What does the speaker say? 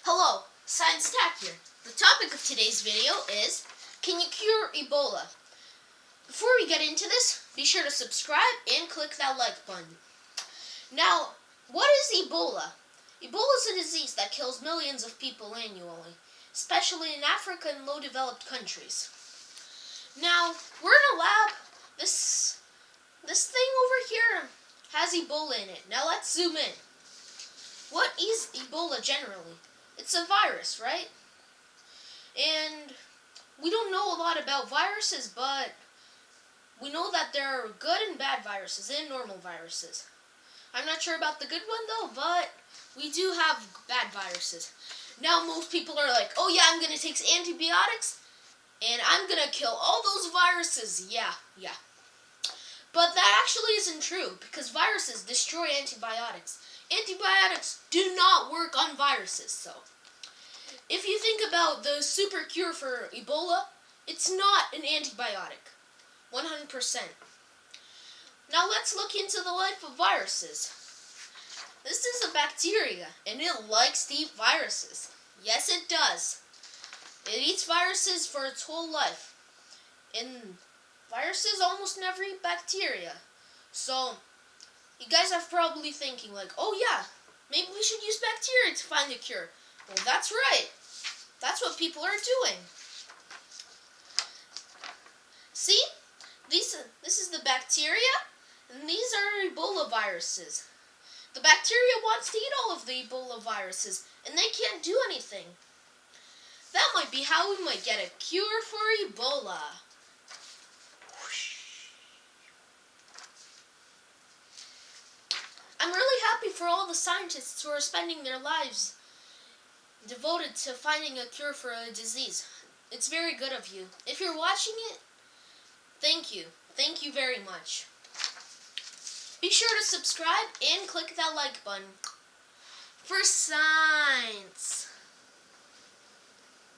Hello, Science Tech here. The topic of today's video is, can you cure Ebola? Before we get into this, be sure to subscribe and click that like button. Now, what is Ebola? Ebola is a disease that kills millions of people annually, especially in Africa and low-developed countries. Now, we're in a lab. This thing over here has Ebola in it. Now let's zoom in. What is Ebola generally? It's a virus, right? And we don't know a lot about viruses, but we know that there are good and bad viruses and normal viruses. I'm not sure about the good one though, but we do have bad viruses. Now most people are like, oh yeah, I'm going to take antibiotics and I'm going to kill all those viruses. Yeah. But that actually isn't true because viruses destroy antibiotics. Antibiotics do not work on viruses, so if you think about the super cure for Ebola, it's not an antibiotic. 100%. Now let's look into the life of viruses. This is a bacteria, and it likes to eat viruses. Yes, it does. It eats viruses for its whole life. And viruses almost never eat bacteria. So, you guys are probably thinking like, oh yeah, maybe we should use bacteria to find a cure. Well, that's right. That's what people are doing. See? This is the bacteria, and these are Ebola viruses. The bacteria wants to eat all of the Ebola viruses, and they can't do anything. That might be how we might get a cure for Ebola. I'm really happy for all the scientists who are spending their lives devoted to finding a cure for a disease. It's very good of you. If you're watching it, thank you. Thank you very much. Be sure to subscribe and click that like button. For science.